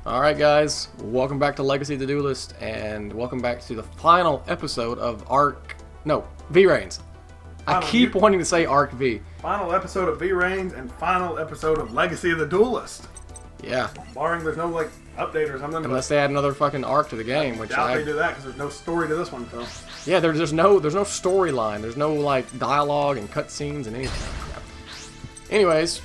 Alright guys, welcome back to Legacy of the Duelist, and welcome back to the final episode of VRAINS. I keep wanting to say Arc V. Final episode of VRAINS and final episode of Legacy of the Duelist. Yeah. Barring there's no, update or something. Unless they add another fucking arc to the game, which I doubt they do that, because there's no story to this one, Phil. Yeah, there's no storyline. There's no, dialogue and cutscenes and anything. Anyways,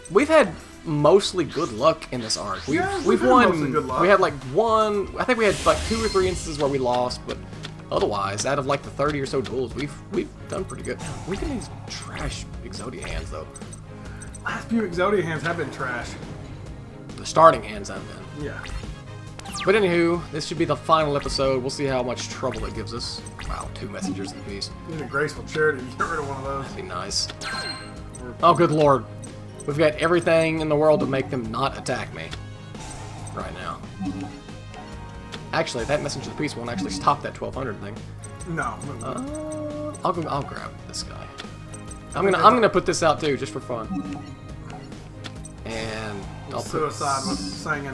we've had mostly good luck in this arc. We've won. We had one. I think we had 2 or 3 instances where we lost, but otherwise, out of the 30 or so duels, we've done pretty good. We get these trash Exodia hands though. Last few Exodia hands have been trash. The starting hands have been. Yeah. But anywho, this should be the final episode. We'll see how much trouble it gives us. Wow, 2 messengers apiece. Need a graceful charity to get rid of one of those. That'd be nice. Oh, good lord. We've got everything in the world to make them not attack me right now. Actually, that messenger piece won't actually stop that 1200 thing. No. I'll grab this guy. I'm gonna put this out too, just for fun. And I'll Suicide was singing.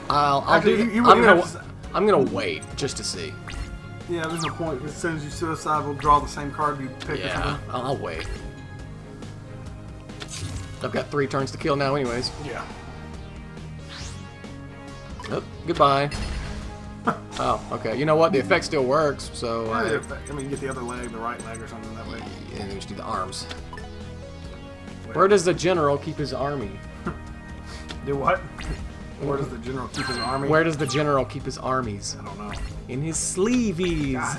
I'm gonna wait just to see. Yeah, there's no point, because as soon as you suicide, we'll draw the same card you pick. Yeah, I'll wait. I've got 3 turns to kill now anyways. Yeah. Oh, goodbye. Oh, okay. You know what? The effect still works, so... you get the other leg, the right leg or something that way. Yeah, and we just do the arms. Where does the general keep his army? Do what? Where does the general keep his army? Where does the general keep his armies? I don't know. In his sleeveys. God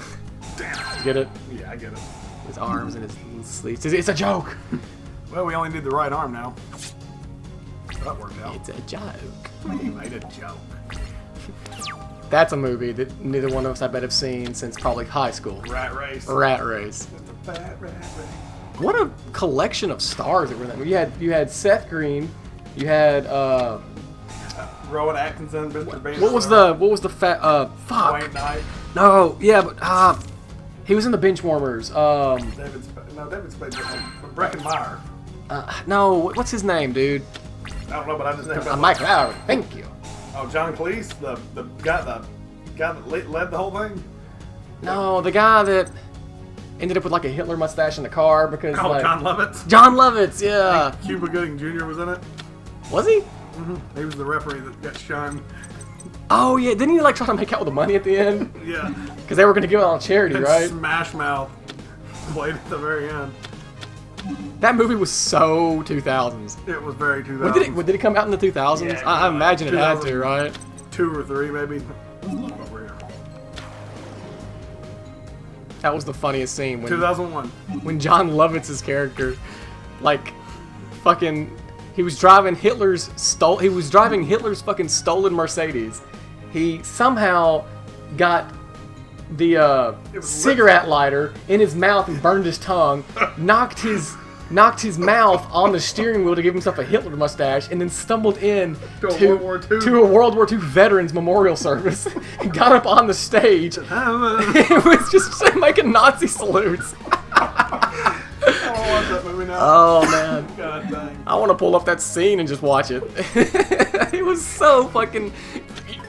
damn. You get it? Yeah, I get it. His arms and his sleeves. It's a joke! Well, we only need the right arm now. That worked out. It's a joke. We made a joke. That's a movie that neither one of us, I bet, have seen since probably high school. Rat Race. Rat Race. It's a fat rat race. What a collection of stars that were in that movie. You had Seth Green. You had Rowan Atkinson, Mr. Bean. What was the fat fuck? Wayne Knight. No, yeah, but he was in the Benchwarmers. David Spade. Breckenmeyer. No, what's his name, dude? I don't know, but I just named him. Mike Lowry. Thank you. Oh, John Cleese, the guy that led the whole thing. No, the guy that ended up with a Hitler mustache in the car because. Oh, John Lovitz. John Lovitz, yeah. Cuba Gooding Jr. was in it. Was he? Mm-hmm. He was the referee that got shunned. Oh yeah, didn't he try to make out with the money at the end? Yeah. Because they were going to give it on charity, and right? Smash Mouth played at the very end. That movie was so 2000s. It was very 2000s. Did it come out in the 2000s? Yeah, I imagine it had to, right? 2 or 3, maybe. Over here. That was the funniest scene. 2001. When John Lovitz's character, he was driving Hitler's fucking stolen Mercedes. He somehow got the cigarette lighter in his mouth and burned his tongue, knocked his mouth on the steering wheel to give himself a Hitler mustache, and then stumbled in to a World War II veterans memorial service and got up on the stage. It was just making Nazi salutes. Oh man. God dang. I want to pull up that scene and just watch it. It was so fucking...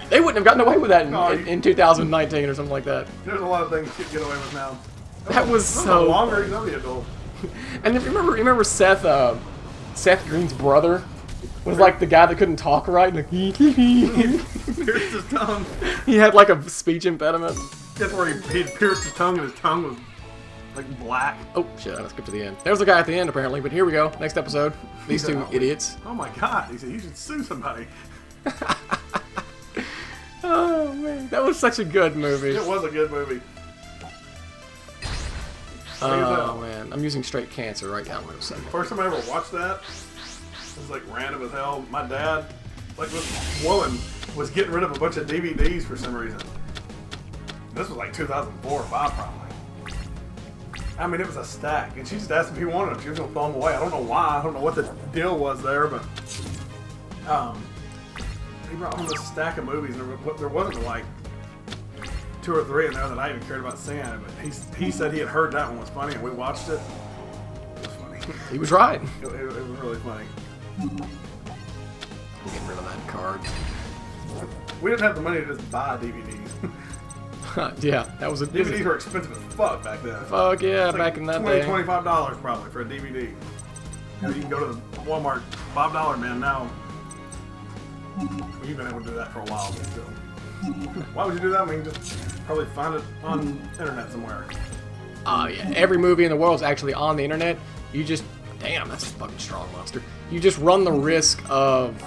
They wouldn't have gotten away with that in 2019 or something like that. There's a lot of things you can get away with now. That was so... longer Exodia adult. And remember Seth Green's brother was the guy that couldn't talk right? Pierced his tongue. He had a speech impediment. That's where he pierced his tongue and his tongue was black. Oh shit, I skipped to the end. There's a guy at the end apparently, but here we go. Next episode. These 2 idiots. Oh my god, he said you should sue somebody. Oh man, that was such a good movie. It was a good movie. Oh man, I'm using straight cancer right now. Wait a second. First time I ever watched that, it was random as hell. My dad, this woman was getting rid of a bunch of DVDs for some reason. This was 2004 or 5 probably. I mean, it was a stack, and she just asked if he wanted them. She was gonna throw them away. I don't know why. I don't know what the deal was there, but he brought home this stack of movies, and there wasn't 2 or 3 in there that I even cared about seeing. But he said he had heard that one was funny, and we watched it. It was funny. He was right. It was really funny. I'm getting rid of that card. We didn't have the money to just buy DVDs. Yeah, that was a... DVDs were expensive as fuck back then. Fuck yeah, It's back in that day. $25 probably for a DVD. You know, you can go to the Walmart, $5 man now. We've been able to do that for a while, but still. Why would you do that? I mean, just probably find it on internet somewhere. Oh yeah, every movie in the world is actually on the internet. You just... Damn, that's a fucking strong monster. You just run the risk of...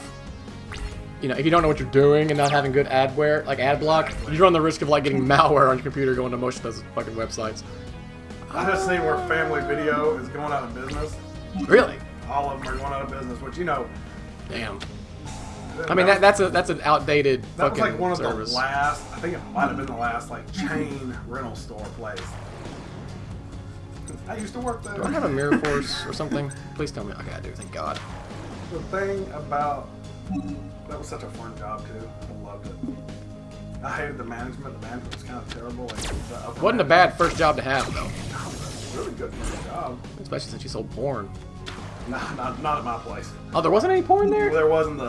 You know, if you don't know what you're doing and not having good adware, like ad block, you run the risk of like getting malware on your computer going to most of those fucking websites. I just seen where Family Video is going out of business. Really? All of them are going out of business, which, you know... Damn. I mean, that's an outdated that fucking was like one of service. the last, I think it might have been the last, like, chain rental store place. I used to work there. Do I have a Mirror Force or something? Please tell me. Okay, I do, thank God. The thing about... That was such a fun job, too. I loved it. I hated the management. The management was kind of terrible. Like, Wasn't a bad first job to have, though. No, it was a really good first job. Especially since you sold porn. Nah, not at my place. Oh, there wasn't any porn there? There wasn't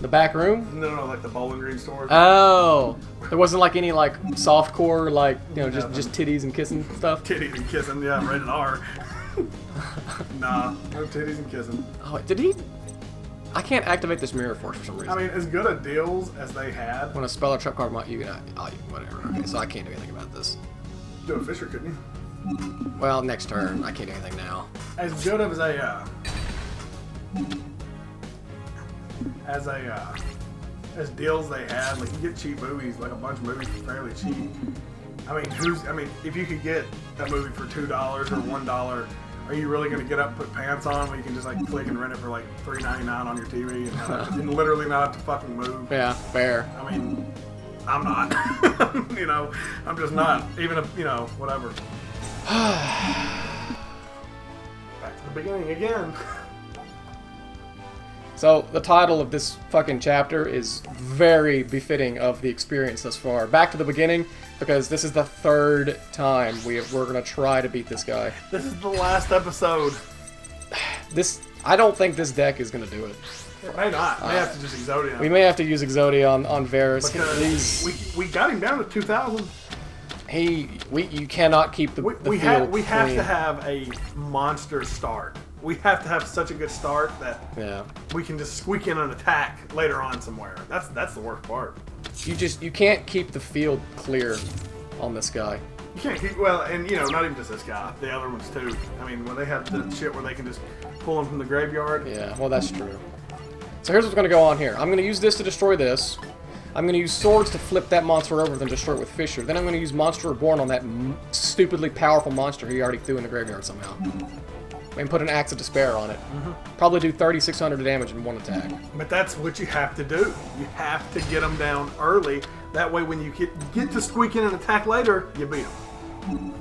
The back room? no, like the Bowling Green stores. Oh. There wasn't like any like softcore, like, you know, just titties and kissing stuff? Titties and kissing, yeah, rated R. Nah, no titties and kissing. Oh, did he? I can't activate this Mirror Force for some reason. I mean, as good a deals as they had. When a spell or trap card might, you can, whatever. Okay, so I can't do anything about this. Do a Fisher, couldn't you? Well, next turn, I can't do anything now. As good of as deals they had, like you get cheap movies, like a bunch of movies for fairly cheap. I mean, if you could get a movie for $2 or $1, are you really going to get up and put pants on when you can just like click and rent it for like $3.99 on your TV and literally not have to fucking move? Yeah, fair. I mean, I'm not. You know, I'm just not. Even if, you know, whatever. Back to the beginning again. So, the title of this fucking chapter is very befitting of the experience thus far. Back to the beginning, because this is the third time we're going to try to beat this guy. This is the last episode. I don't think this deck is going to do it. It may not. May have to just Exodia. We may have to use Exodia on Varus. Because we got him down to 2,000. You cannot keep the field we have clean. to have a monster start. We have to have such a good start that we can just squeak in an attack later on somewhere. That's the worst part. You can't keep the field clear on this guy. You can't keep, well, and you know, not even just this guy, the other ones too. I mean, when they have the shit where they can just pull them from the graveyard. Yeah, well, that's true. So here's what's going to go on here. I'm going to use this to destroy this. I'm going to use swords to flip that monster over, then destroy it with Fisher. Then I'm going to use Monster Reborn on that stupidly powerful monster he already threw in the graveyard somehow. And put an Axe of Despair on it. Probably do 3,600 damage in one attack. But that's what you have to do. You have to get them down early. That way when you get to squeak in an attack later, you beat them.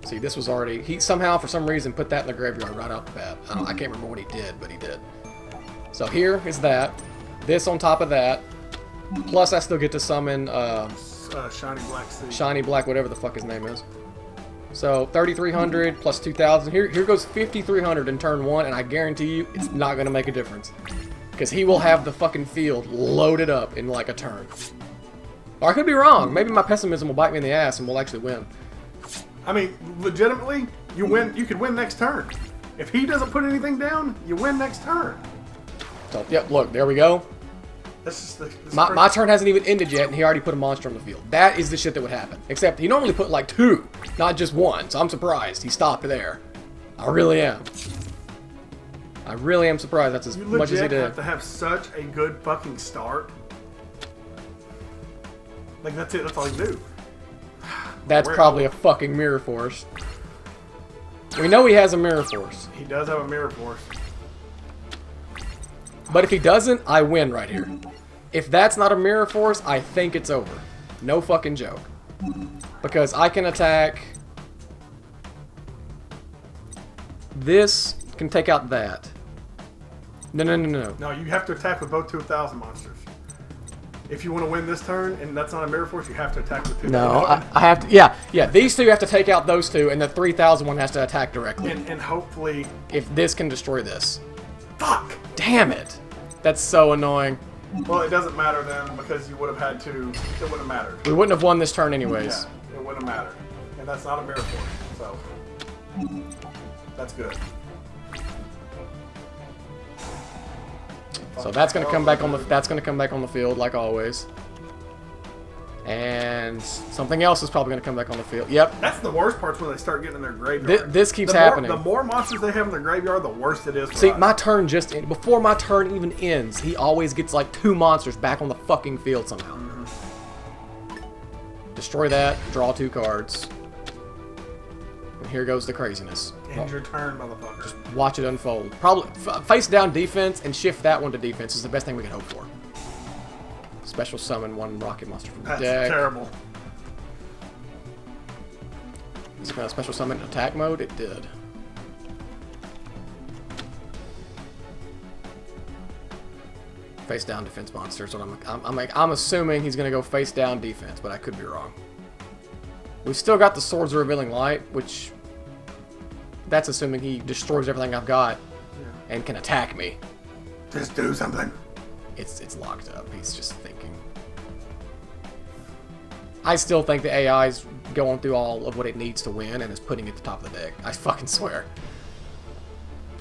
See, this was already... He somehow, for some reason, put that in the graveyard right off the bat. I can't remember what he did, but he did. So here is that. This on top of that. Plus I still get to summon... Shiny Black Sea. Shiny Black, whatever the fuck his name is. So 3,300 plus 2,000. Here goes 5,300 in turn one, and I guarantee you it's not going to make a difference. Because he will have the fucking field loaded up in like a turn. Or I could be wrong. Maybe my pessimism will bite me in the ass and we'll actually win. I mean, legitimately, you win. You could win next turn. If he doesn't put anything down, you win next turn. So, yep, look, there we go. That's just My turn hasn't even ended yet, and he already put a monster on the field. That is the shit that would happen. Except he normally put like 2, not just 1. So I'm surprised he stopped there. I really am. I really am surprised that's as much as he did. You have to have such a good fucking start. Like, that's it. That's all you do. That's probably a fucking Mirror Force. We know he has a Mirror Force. He does have a Mirror Force. But if he doesn't, I win right here. If that's not a Mirror Force, I think it's over. No fucking joke. Because I can attack... This can take out that. No. No, you have to attack with both 2,000 monsters. If you want to win this turn, and that's not a Mirror Force, you have to attack with 2,000. No, I have to... Yeah, these two have to take out those two, and the 3,000 one has to attack directly. And hopefully... If this can destroy this. Fuck! Damn it! That's so annoying. Well, it doesn't matter then because you would have had to. It wouldn't have mattered. We wouldn't have won this turn anyways. Yeah, it wouldn't have mattered, and that's not a mirror force, so that's good. So that's gonna come back on the field like always. And something else is probably gonna come back on the field. Yep. That's the worst part's when they start getting in their graveyard. This keeps happening. The more monsters they have in their graveyard, the worse it is. See, my turn just ended. Before my turn even ends, he always gets like 2 monsters back on the fucking field somehow. Destroy that, draw 2 cards. And here goes the craziness. End your turn, motherfucker. Just watch it unfold. Probably face down defense and shift that one to defense is the best thing we can hope for. Special summon 1 rocket monster from the deck. That's terrible. Is it going to special summon in attack mode? It did. Face down defense monsters. I'm assuming he's going to go face down defense, but I could be wrong. We've still got the Swords of Revealing Light, which that's assuming he destroys everything I've got and can attack me. Just do something. It's locked up. He's just thinking. I still think the AI's going through all of what it needs to win and is putting it at the top of the deck. I fucking swear.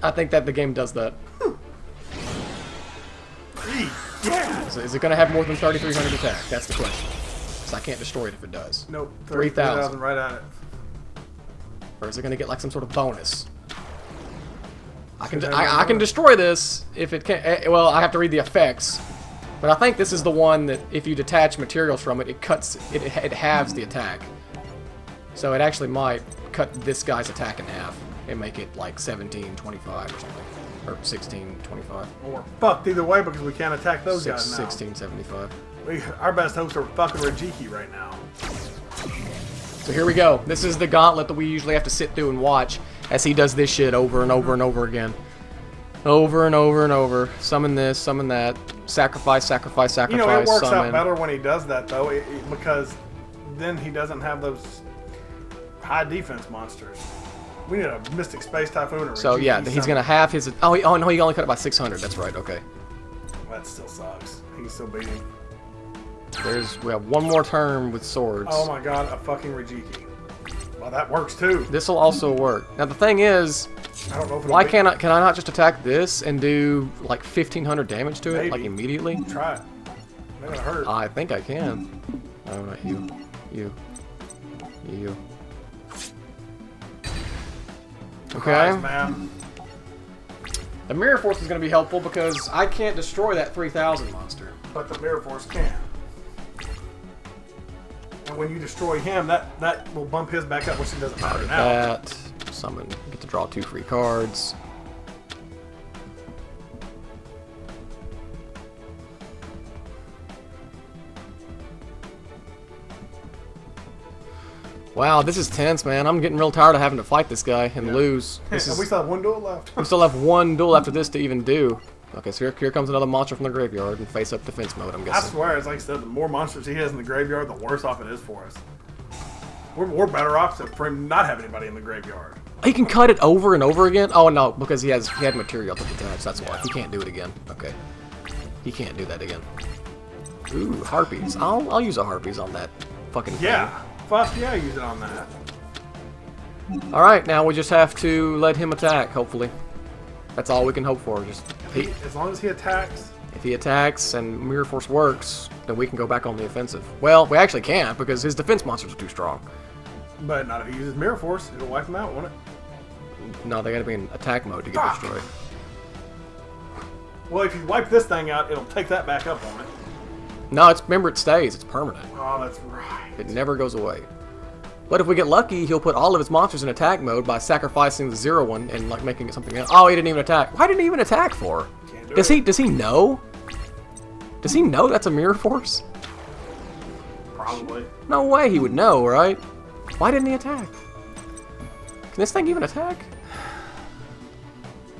I think that the game does that. Yeah. So is it going to have more than 3,300 attack? That's the question. Because I can't destroy it if it does. Nope. 3,000 right at it. Or is it going to get like some sort of bonus? I can destroy this if it can. Well, I have to read the effects, but I think this is the one that if you detach materials from it, it halves the attack. So it actually might cut this guy's attack in half and make it like 1725 or something, or 1625. Well, we're fucked either way because we can't attack those guys now. 1675. Our best hopes are fucking Rajiki right now. So here we go. This is the gauntlet that we usually have to sit through and watch as he does this shit over and over and over again. Over and over and over. Summon this, summon that. Sacrifice, sacrifice, sacrifice, You know, it works summon. out better when he does that, though, because then he doesn't have those high defense monsters. We need a Mystic Space Typhoon or a So, yeah, he's going to have his... Oh, no, he only cut it by 600. That's right, okay. That still sucks. He's still beating. We have one more turn with swords. Oh my god, a fucking Rajiki. Well, that works too. This will also work. Now the thing is, I don't know if why can I not just attack this and do like 1,500 damage to it, Maybe. like immediately? Try it. They're gonna hurt. I think I can. Oh, not you. You. Okay. Christ, man. The Mirror Force is going to be helpful because I can't destroy that 3,000 monster. But the Mirror Force can. And when you destroy him, that will bump his back up, which it doesn't matter now. That. Summon. Get to draw 2 free cards. Wow, this is tense, man. I'm getting real tired of having to fight this guy and lose. And we still have 1 duel left. We still have 1 duel after this to even do. Okay, so here comes another monster from the graveyard and face up defense mode, I'm guessing. I swear, it's like I said, the more monsters he has in the graveyard, the worse off it is for us. We're better off for him not have anybody in the graveyard. He can cut it over and over again? Oh, no, because he had material to detach. That's why. He can't do it again. Okay. He can't do that again. Ooh, harpies. I'll use a harpies on that fucking thing. Yeah. Fuck yeah, use it on that. Alright, now we just have to let him attack, hopefully. That's all we can hope for. As long as he attacks. If he attacks and Mirror Force works, then we can go back on the offensive. Well, we actually can't because his defense monsters are too strong. But not if he uses Mirror Force. It'll wipe him out, won't it? No, they gotta be in attack mode to get destroyed. Well, if you wipe this thing out, it'll take that back up on it. No, remember it stays. It's permanent. Oh, that's right. It never goes away. But if we get lucky, he'll put all of his monsters in attack mode by sacrificing the 0 one and like making it something else. Oh, he didn't even attack. Why didn't he even attack for? Does he know? Does he know that's a Mirror Force? Probably. No way he would know, right? Why didn't he attack? Can this thing even attack?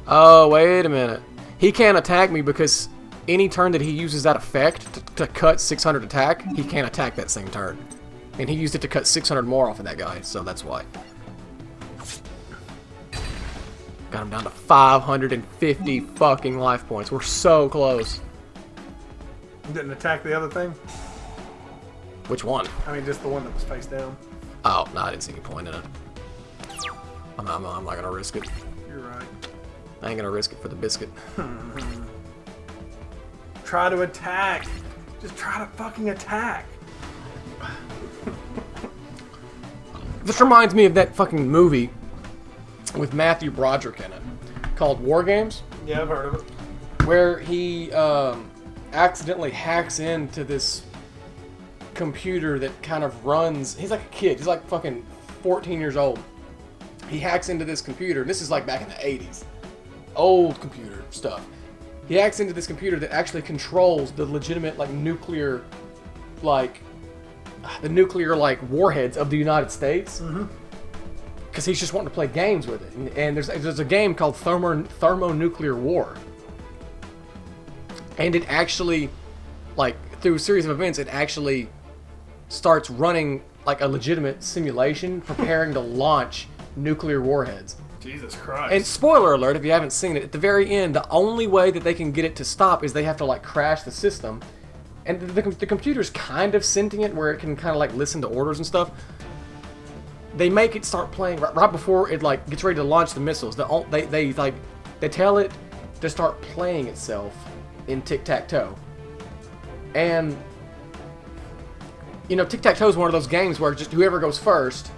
Oh, wait a minute. He can't attack me because any turn that he uses that effect to cut 600 attack, he can't attack that same turn. And he used it to cut 600 more off of that guy, so that's why. Got him down to 550 fucking life points. We're so close. Didn't attack the other thing? Which one? I mean, just the one that was face down. Oh, no, I didn't see any point in it. I'm not gonna risk it. You're right. I ain't gonna risk it for the biscuit. Try to attack. Just try to fucking attack. This reminds me of that fucking movie with Matthew Broderick in it called War Games. Yeah, I've heard of it. Where he accidentally hacks into this computer that kind of runs. He's like a kid. He's like fucking 14 years old. He hacks into this computer. This is like back in the 80s. Old computer stuff. He hacks into this computer that actually controls the legitimate like nuclear, like the nuclear like warheads of the United States. Because he's just wanting to play games with it. And there's a game called Thermonuclear War. And it actually, like, through a series of events, it actually starts running like a legitimate simulation preparing to launch nuclear warheads. Jesus Christ. And spoiler alert, if you haven't seen it, at the very end, the only way that they can get it to stop is they have to like crash the system. And the computer's kind of sentient where it can kind of like listen to orders and stuff. They make it start playing right before it like gets ready to launch the missiles. They tell it to start playing itself in tic-tac-toe. And you know, tic-tac-toe is one of those games where just whoever goes first,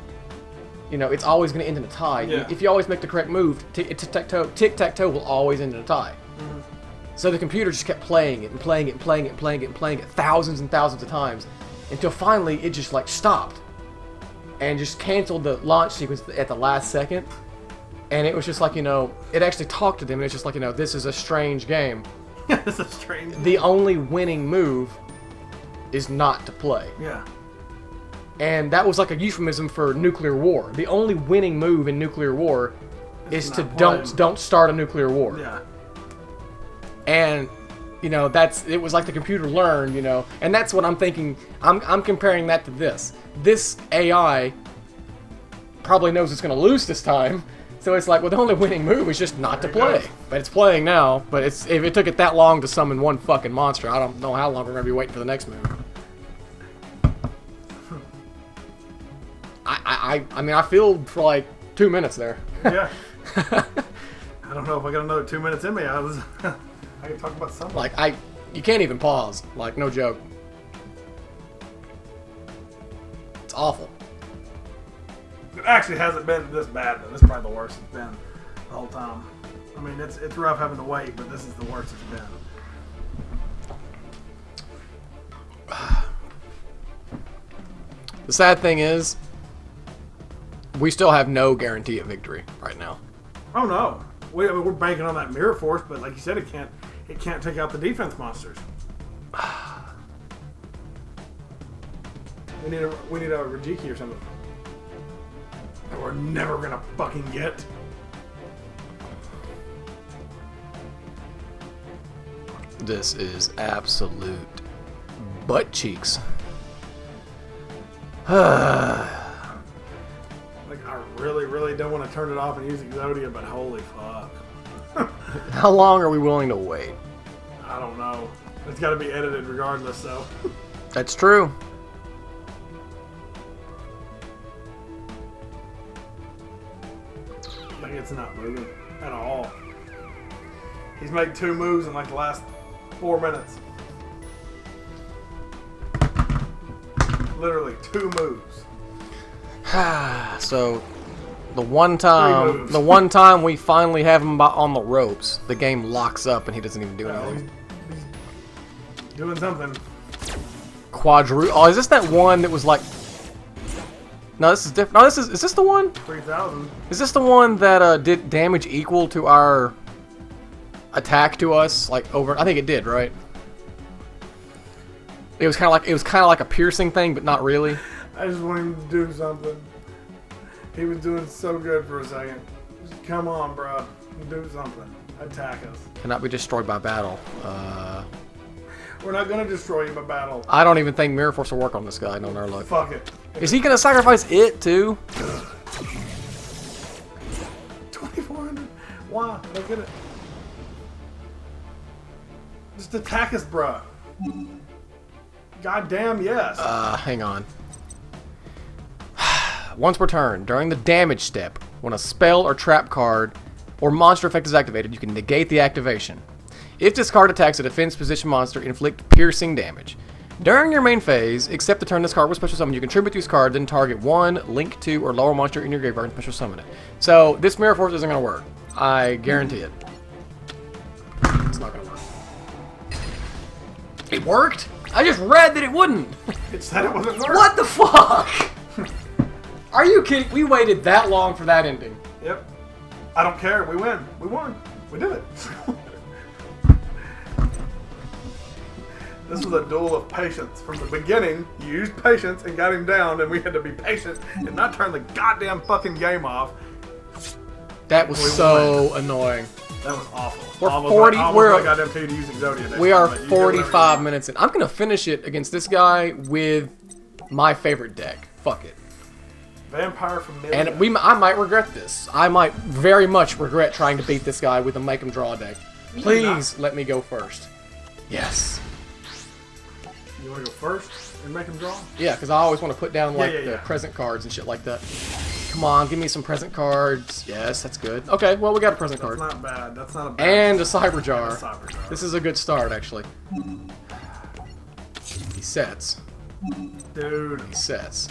you know, it's always going to end in a tie. Yeah. If you always make the correct move, tic-tac-toe will always end in a tie. So the computer just kept playing it and playing it and playing it and playing it and playing it thousands and thousands of times until finally it just like stopped and just canceled the launch sequence at the last second. And it was just like, you know, it actually talked to them and it's just like, you know, this is a strange game. This is strange. The only winning move is not to play. Yeah. And that was like a euphemism for nuclear war. The only winning move in nuclear war is to don't start a nuclear war. Yeah. And you know, it was like the computer learned, you know, and that's what I'm thinking. I'm comparing that to this. This AI probably knows it's going to lose this time, so it's like, well, the only winning move is just not to play. But it's playing now. But if it took it that long to summon one fucking monster, I don't know how long we're going to be waiting for the next move. I mean, I feel for like 2 minutes there. Yeah. I don't know if I got another 2 minutes in me. I can talk about something. Like, you can't even pause. Like, no joke. It's awful. It actually hasn't been this bad, though. This is probably the worst it's been the whole time. I mean, it's rough having to wait, but this is the worst it's been. The sad thing is, we still have no guarantee of victory right now. Oh no, we're banking on that mirror force, but like you said, it can't take out the defense monsters. We need a Rajiki or something that we're never gonna fucking get. This is absolute butt cheeks. Like, I really don't want to turn it off and use Exodia, but holy fuck. How long are we willing to wait? I don't know. It's got to be edited regardless, so. That's true. Like, it's not moving at all. He's made 2 moves in like the last 4 minutes. Literally 2 moves. So, the one time we finally have him on the ropes, the game locks up and he doesn't even do anything. He's doing something. Oh, is this that one that was like? No, this is different. No, is this the one? 3,000. Is this the one that did damage equal to our attack to us? Like over? I think it did, right? It was kind of like a piercing thing, but not really. I just want him to do something. He was doing so good for a second. Just come on, bro. Do something. Attack us. Cannot be destroyed by battle. We're not gonna destroy you by battle. I don't even think Mirror Force will work on this guy. No, look. Fuck it. Is he gonna sacrifice it too? 2,400. get it. Just attack us, bruh. Goddamn yes. Hang on. Once per turn, during the damage step, when a spell or trap card or monster effect is activated, you can negate the activation. If this card attacks a defense position monster, inflict piercing damage. During your main phase, except the turn this card was special summon, you contribute to this card, then target 1, link 2, or lower monster in your graveyard and special summon it. So, this Mirror Force isn't going to work. I guarantee it. It's not going to work. It worked? I just read that it wouldn't. It said it wasn't working. What the fuck? Are you kidding? We waited that long for that ending. Yep. I don't care. We win. We won. We did it. This was a duel of patience. From the beginning, you used patience and got him down, and we had to be patient and not turn the goddamn fucking game off. That was so annoying. That was awful. We're almost 40. Like, We're goddamn to use Exodia. We are 45 minutes in. I'm gonna finish it against this guy with my favorite deck. Fuck it. Vampire Familiar. And I might regret this. I might very much regret trying to beat this guy with a make him draw deck. Please let me go first. Yes. You want to go first and make him draw? Yeah, because I always want to put down like the present cards and shit like that. Come on, give me some present cards. Yes, that's good. Okay, well we got a present card. That's not bad. That's not a bad. And a Cyber Jar. And a Cyber Jar. This is a good start, actually. He sets. Dude. He sets.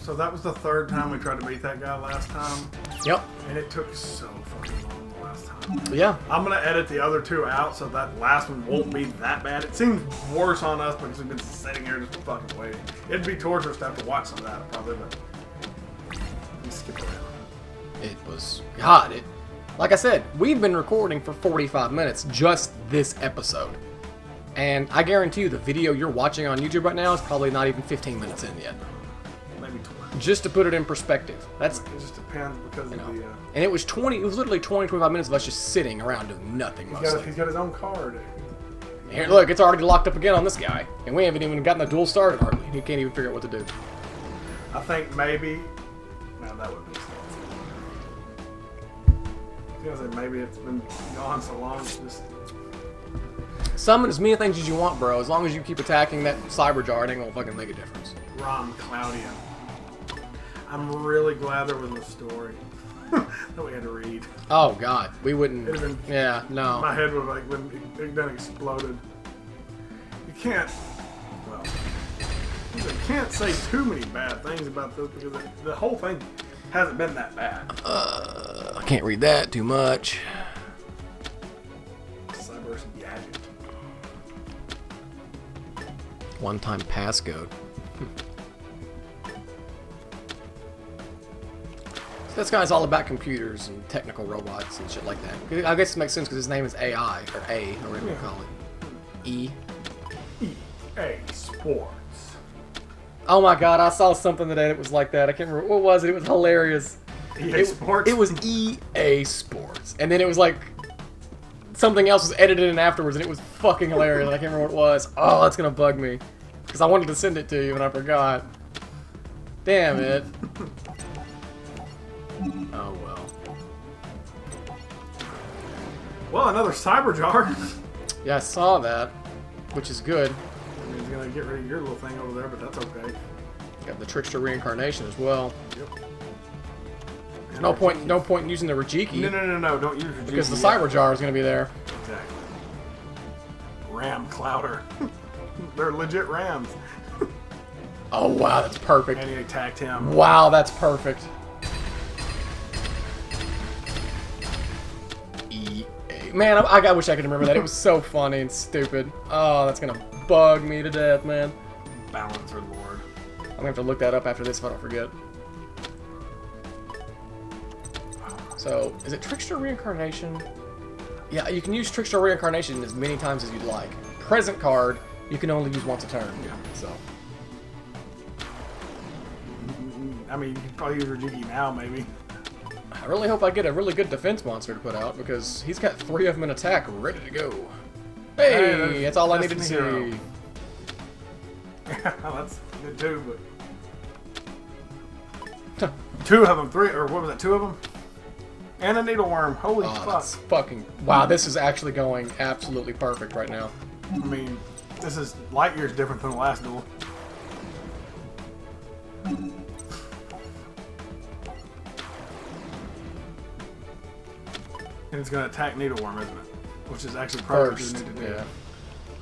So that was the third time we tried to beat that guy last time. Yep. And it took so fucking long the last time. Yeah. I'm going to edit the other two out so that last one won't be that bad. It seems worse on us because we've been sitting here just fucking waiting. It'd be torturous to have to watch some of that probably, but let me skip around. It was... God, it... Like I said, we've been recording for 45 minutes just this episode. And I guarantee you the video you're watching on YouTube right now is probably not even 15 minutes in yet. Maybe 20. Just to put it in perspective. That's... It just depends because of the... And it was 20... It was literally 20, 25 minutes of us just sitting around doing nothing mostly. He's got his own card. Here, look, it's already locked up again on this guy. And we haven't even gotten the duel started hardly. He can't even figure out what to do. I think maybe... No, that would be slow. I was gonna say maybe it's been gone so long, it's just... Summon as many things as you want, bro. As long as you keep attacking that Cyber Jar, it ain't gonna fucking make a difference. Rom Claudia. I'm really glad there was a story that we had to read. Oh god, we wouldn't. Been, yeah, no. My head was like when it done exploded. You can't. Well, you can't say too many bad things about this because the whole thing hasn't been that bad. I can't read that too much. Cyber's gadget. One-time passcode. So this guy's all about computers and technical robots and shit like that. I guess it makes sense because his name is AI, or A, or whatever you call it. E. EA Sports. Oh my god, I saw something today that was like that. I can't remember. What was it? It was hilarious. EA Sports? It was EA Sports. And then it was like... Something else was edited in afterwards, and it was fucking hilarious. I can't remember what it was. Oh, that's gonna bug me. Because I wanted to send it to you, and I forgot. Damn it. Oh, well. Well, another Cyber Jar. Yeah, I saw that. Which is good. I mean, he's gonna get rid of your little thing over there, but that's okay. Got the Trickster Reincarnation as well. Yep. No point in using the Rajiki. No, don't use Rajiki. Because the Cyber Jar is going to be there. Exactly. Ram Clouder. They're legit rams. Oh, wow, that's perfect. And he attacked him. Wow, that's perfect. EA. Man, I wish I could remember that. It was so funny and stupid. Oh, that's going to bug me to death, man. Balancer Lord. I'm going to have to look that up after this if I don't forget. So, is it Trickster Reincarnation? Yeah, you can use Trickster Reincarnation as many times as you'd like. Present card, you can only use once a turn. Yeah. So. I mean, you could probably use Rajiki now, maybe. I really hope I get a really good defense monster to put out, because he's got 3 of them in attack ready to go. Hey, that's all I needed to see. That's good too, but... 2 of them, 3, or what was that, 2 of them? And a needleworm. Holy Oh, fuck. that's fucking... Wow, this is actually going absolutely perfect right now. I mean, this is light years different than the last duel. And it's going to attack needleworm, isn't it? Which is actually probably what you need to do. Yeah.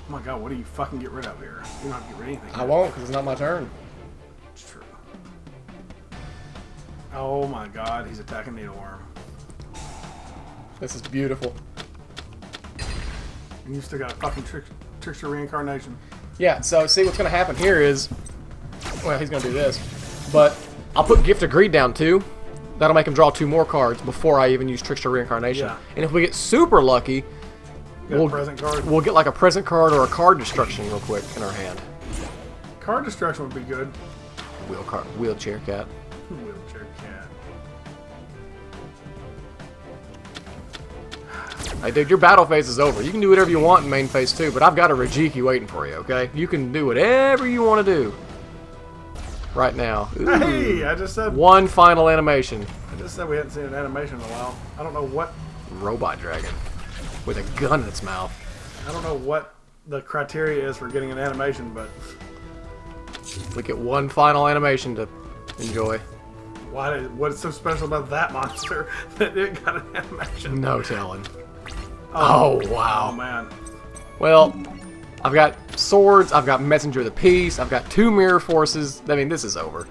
Oh my god, what do you fucking get rid of here? You don't have to get rid of anything. I won't, because it's not my turn. It's true. Oh my god, he's attacking needleworm. This is beautiful. And you still got a fucking trickster reincarnation. Yeah, so see what's going to happen here is... Well, he's going to do this. But I'll put Gift of Greed down too. That'll make him draw 2 more cards before I even use Trickster Reincarnation. Yeah. And if we get super lucky, We'll get like a present card or a card destruction real quick in our hand. Card destruction would be good. Wheelchair cat. Wheelchair cat. Hey dude, your battle phase is over. You can do whatever you want in main phase 2, but I've got a Rajiki waiting for you, okay? You can do whatever you want to do. Right now. Ooh. Hey, I just said... One final animation. I just said we hadn't seen an animation in a while. I don't know what... Robot dragon. With a gun in its mouth. I don't know what the criteria is for getting an animation, but... We get one final animation to enjoy. What's so special about that monster that it got an animation? No telling. Oh, wow. Oh, man. Well, I've got swords, I've got Messenger of the Peace, I've got 2 Mirror Forces. I mean, this is over.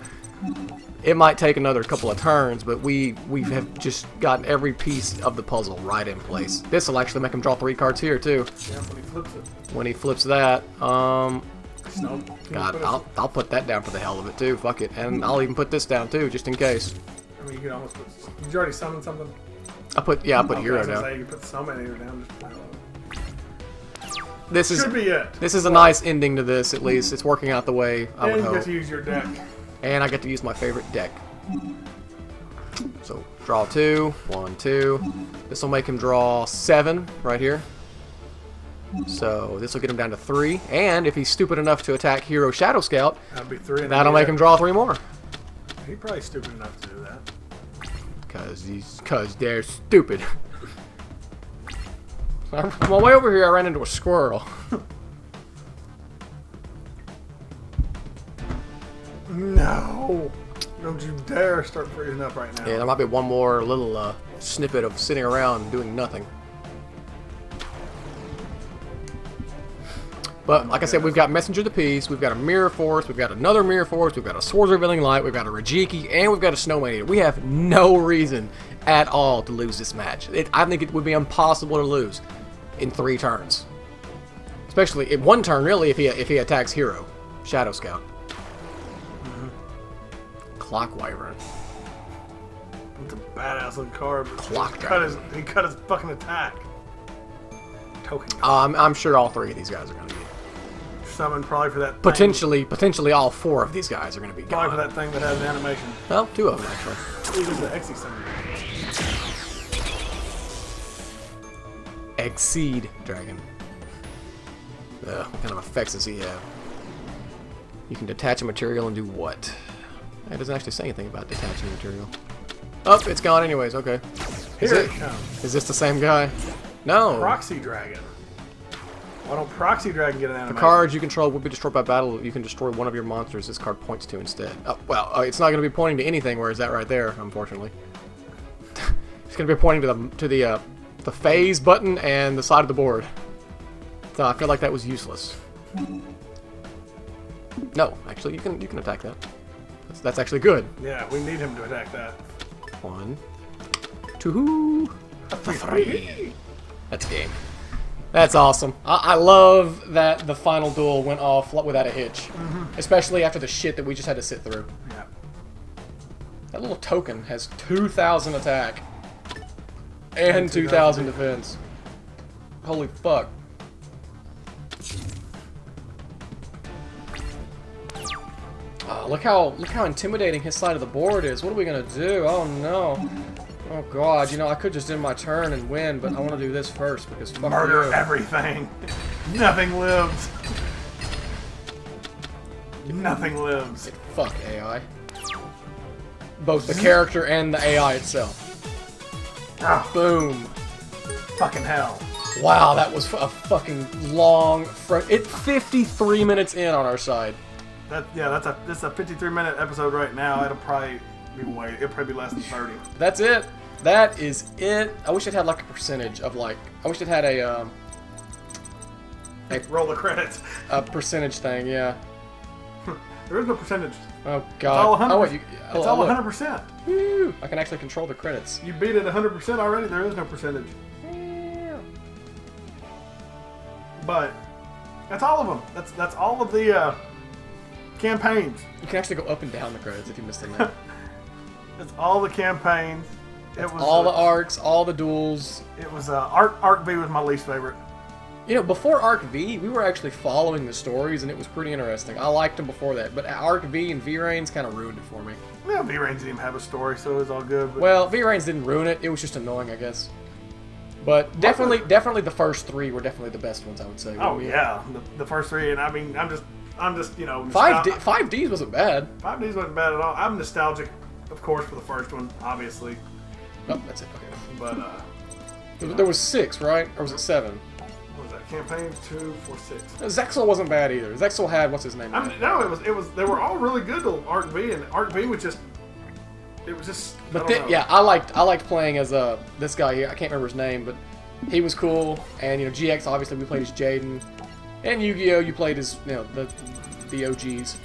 It might take another couple of turns, but we have just gotten every piece of the puzzle right in place. This will actually make him draw 3 cards here, too. Yeah, when he flips it. When he flips that, Snow. God, I'll put that down for the hell of it, too. Fuck it. And I'll even put this down, too, just in case. I mean, you could almost put... Did you already summon something? I put Hero down. Say you put Summon down. This is Should be it. This is a nice ending to this, at least. It's working out the way I would And you hope. get to use your deck. And I get to use my favorite deck. So, draw 2. 1, 2. This will make him draw 7 right here. So, this will get him down to 3. And if he's stupid enough to attack Hero Shadow Scout, That'd be 3. that'll make him draw 3 more. He's probably stupid enough to do that. Cause they're stupid. On my way over here, I ran into a squirrel. No! Don't you dare start freezing up right now. Yeah, there might be one more little snippet of sitting around doing nothing. But, like I said, we've got Messenger of the Peace, we've got a Mirror Force, we've got another Mirror Force, we've got a Swords Revealing Light, we've got a Rajiki, and we've got a Snowman Eater. We have no reason at all to lose this match. I think it would be impossible to lose in 3 turns. Especially in 1 turn, really, if he attacks Hero, Shadow Scout. Clock Wyvern. It's a badass looking card. Clock he cut his fucking attack. Token. I'm sure all 3 of these guys are going to be. Summon probably for that thing. Potentially all 4 of these guys are going to be gone. Probably for that thing that has an animation. Well, 2 of them, actually. Even the Exy summon. Exceed Dragon. What kind of effects does he have? You can detach a material and do what? It doesn't actually say anything about detaching material. Oh, it's gone anyways, okay. Here it comes. Is this the same guy? No. Proxy Dragon. Why don't Proxy Dragon get an animation? The cards you control will be destroyed by battle. You can destroy one of your monsters this card points to instead. Oh, well, it's not going to be pointing to anything, whereas that right there, unfortunately. It's going to be pointing to the phase button and the side of the board. So I feel like that was useless. No, actually, you can attack that. That's actually good. Yeah, we need him to attack that. 1, 2, 3. That's game. That's awesome. I love that the final duel went off without a hitch. Especially after the shit that we just had to sit through. Yeah. That little token has 2,000 attack. And 2,000 defense. Holy fuck. Look how intimidating his side of the board is. What are we gonna do? Oh no. Oh god, I could just end my turn and win, but I want to do this first because fuck Murder you. everything. Nothing lives. Nothing lives. Fuck AI. Both the character and the AI itself. Oh, Boom. fucking hell. Wow, that was a fucking long. It's 53 minutes in on our side. That's a 53-minute episode right now. It'll probably be less than 30. That's it. That is it. I wish it had like a percentage of like. I wish it had a roll the credits. a percentage thing. Yeah. There is no percentage. Oh God. It's all 100%. Woo, I can actually control the credits. You beat it 100% already. There is no percentage. But that's all of them. That's all of the campaigns. You can actually go up and down the credits if you missed a minute. That's all the campaigns. It was all the arcs, all the duels. It was Arc V was my least favorite. You know, before Arc V, we were actually following the stories, and it was pretty interesting. I liked them before that, but Arc V and VRAINS kind of ruined it for me. Well, VRAINS didn't even have a story, so it was all good. But... Well, VRAINS didn't ruin it. It was just annoying, I guess. But definitely the first three were definitely the best ones, I would say. Oh yeah, the first three, and I mean, I'm just you know. 5Ds wasn't bad. 5Ds wasn't bad at all. I'm nostalgic, of course, for the first one, obviously. Oh, that's it. Okay. But there was 6, right? Or was it 7? What was that? Campaign 2, 4, 6. Zexal wasn't bad either. Zexal had what's his name? I mean, no, it was. They were all really good till Arc V, and Arc V was just. It was just. But yeah, I liked playing as this guy here. I can't remember his name, but he was cool. And you know, GX obviously we played as Jaden, and Yu-Gi-Oh you played as the OGs.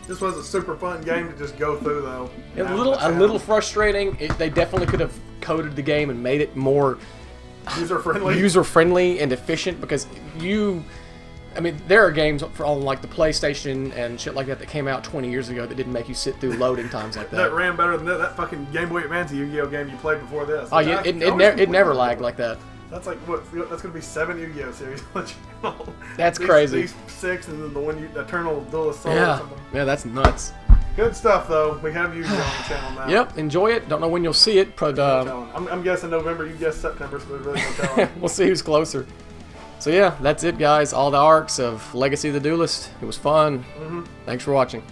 This was a super fun game to just go through, though. A little frustrating. They definitely could have coded the game and made it more user-friendly and efficient, because I mean, there are games on like the PlayStation and shit like that came out 20 years ago that didn't make you sit through loading times like that. That ran better than that fucking Game Boy Advance Yu-Gi-Oh game you played before this. Oh yeah, it never lagged like that. That's like what? That's gonna be 7 Yu-Gi-Oh series on the channel. That's crazy. These 6 and then the one Eternal Duelist Soul. Yeah, or something. Yeah, that's nuts. Good stuff though. We have Yu-Gi-Oh on the channel now. Yep, enjoy it. Don't know when you'll see it, but I'm guessing November. You guess September, so there's really no telling. We'll see who's closer. So yeah, that's it, guys. All the arcs of Legacy of the Duelist. It was fun. Thanks for watching.